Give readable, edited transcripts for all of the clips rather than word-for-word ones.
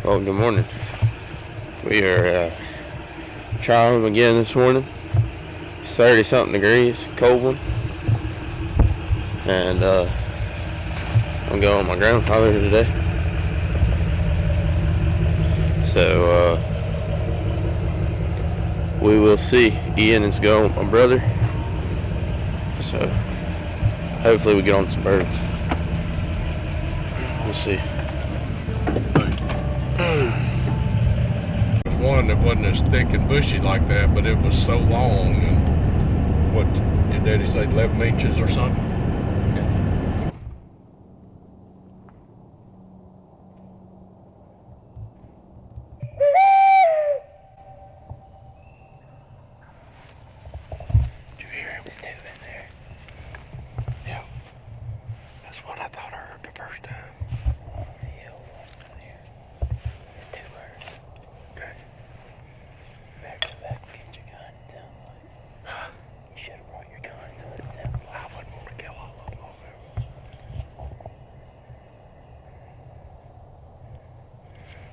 Well, good morning. We are traveling again this morning. It's 30 something degrees, cold one. And I'm going with my grandfather today. So we will see. Ian is going with my brother. So hopefully we get on some birds. We'll see. One that wasn't as thick and bushy like that, but it was so long. And what your daddy said, 11 inches or something? Did you hear him? There's two in there. Yeah. That's what I thought I heard the first time. Yeah, one in there. There's two birds. Okay. Better go back and get your gun and tell them what. Huh? You should have brought your gun, so it sounds like. I wouldn't want to kill all of them over there.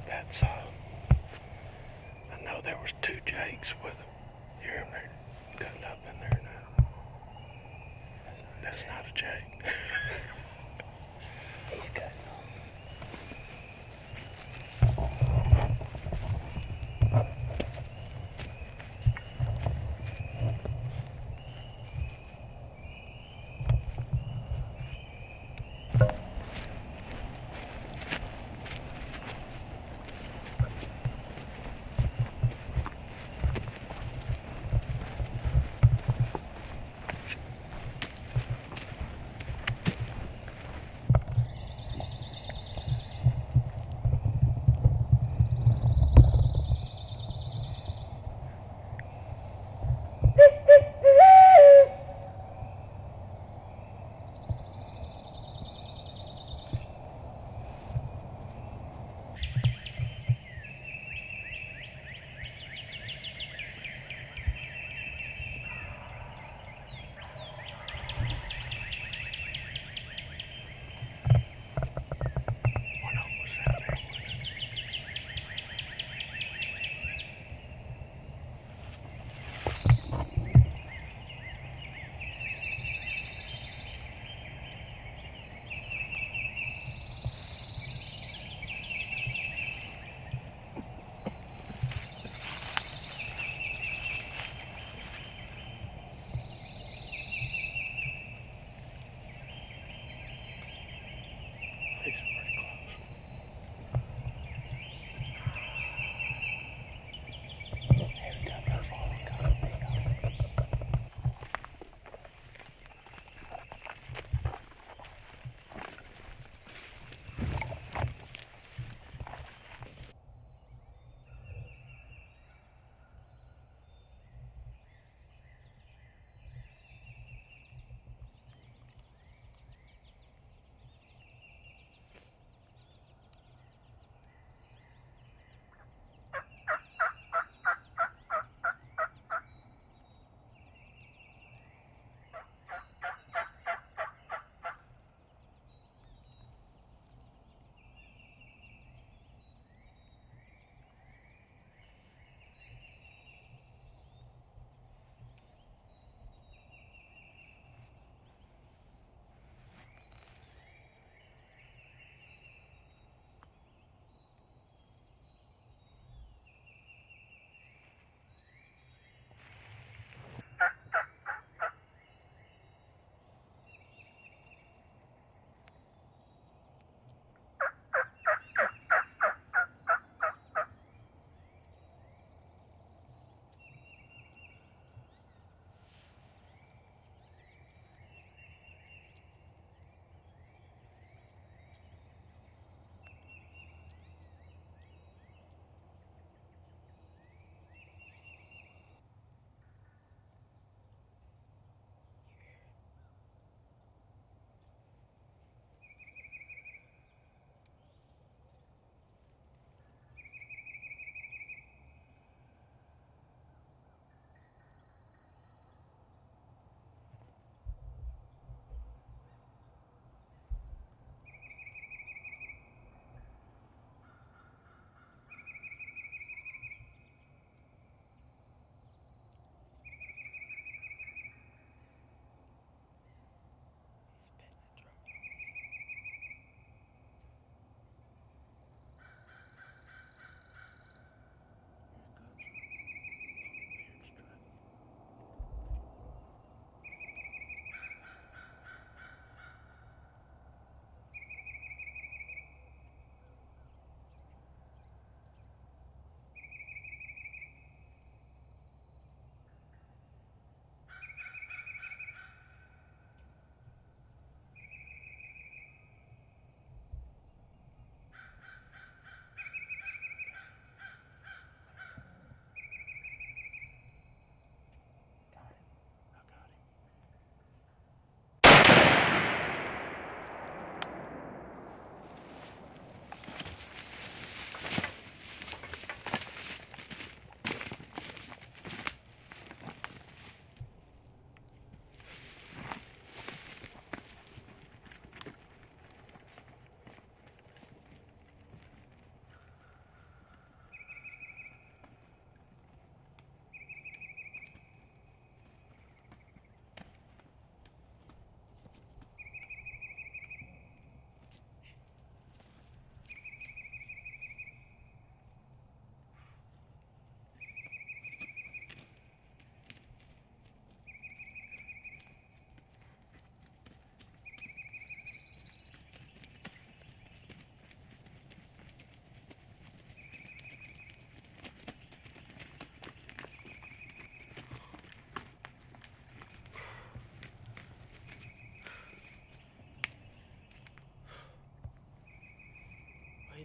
That's I know there was two Jakes with them. You hear them? They're cutting up in there now. That's not a Jake. He's cutting off.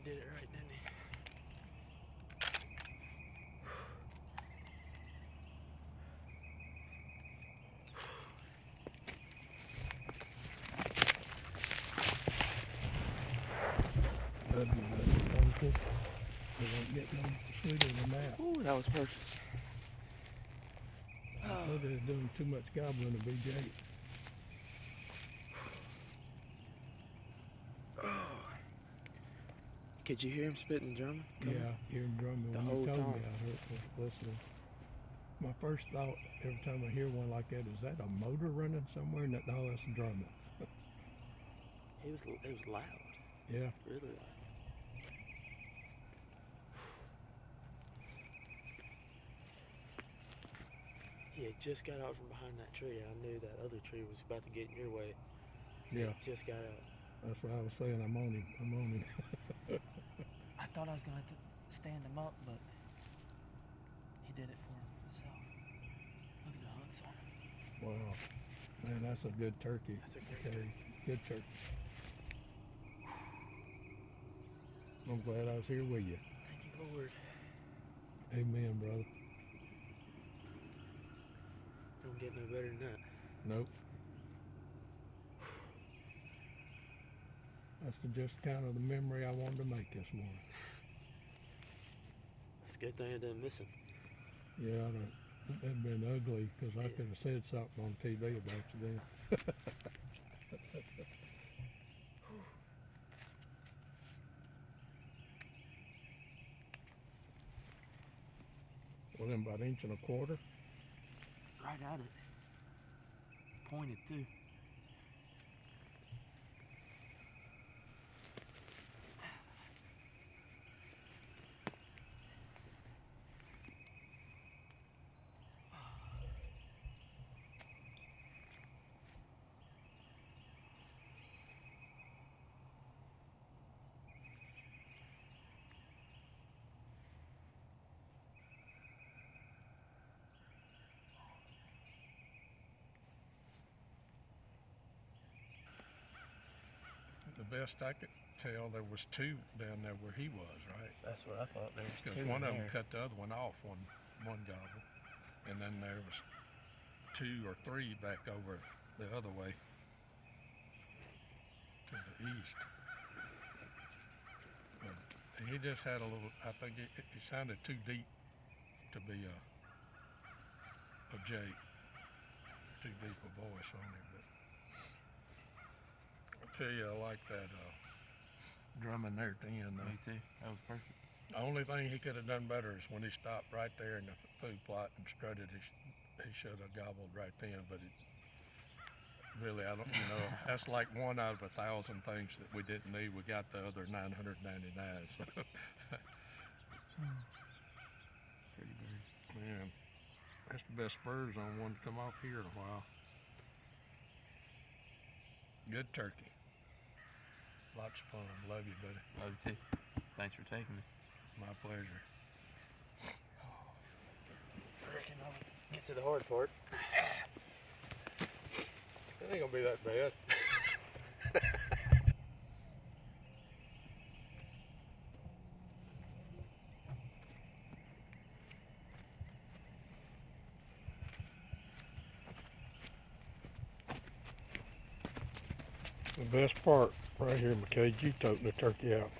did it right, didn't he? They won't get no sweeter than that. Ooh, that was perfect. I thought they were doing too much gobbling to be Jake. Could you hear him spitting German? Yeah, hearing drumming The when whole you told me, time. I heard listening. My first thought every time I hear one like that, is that a motor running somewhere? And no, that's drumming. It was loud. Yeah. Really loud. He had just got out from behind that tree. I knew that other tree was about to get in your way. Yeah. He just got out. That's what I was saying. I'm on him. I thought I was going to have to stand him up, but he did it for himself. Look at the hunts on him. Wow. Man, that's a good turkey. That's a great turkey. Good turkey. I'm glad I was here with you. Thank you, Lord. Amen, brother. Don't get no better than that. Nope. That's just kind of the memory I wanted to make this morning. It's a good thing I didn't miss him. Yeah, it'd been ugly because I could have said something on TV about you then. Well, then about 1.25 inches. Right at it. Pointed too. The best I could tell, there was 2 down there where he was, right? That's what I thought. There was Because 2 one in of them there. cut the other one off one gobble, and then there was 2 or 3 back over the other way to the east. But he just had a little. I think it sounded too deep to be a Jake. Too deep a voice on him, but I tell you, I like that drumming there at the end. Though. Me too. That was perfect. The only thing he could have done better is when he stopped right there in the food plot and strutted. He should have gobbled right then, but it really, I don't, that's like 1 out of 1,000 things that we didn't need. We got the other 999. So. Pretty good. Man, that's the best spurs on one to come off here in a while. Good turkey. Lots of fun. Love you, buddy. Love you too. Thanks for taking me. My pleasure. I reckon I'll get to the hard part. It ain't gonna be that bad. The best part right here, McCade, you toting the turkey out.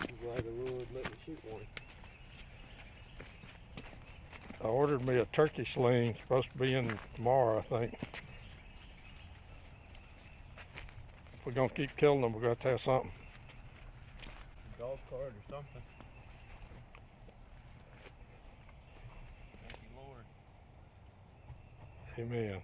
I'm glad the Lord let me shoot one. I ordered me a turkey sling, supposed to be in tomorrow, I think. If we're gonna keep killing them, we're gonna have to have something. A golf cart or something. Thank you, Lord. Amen.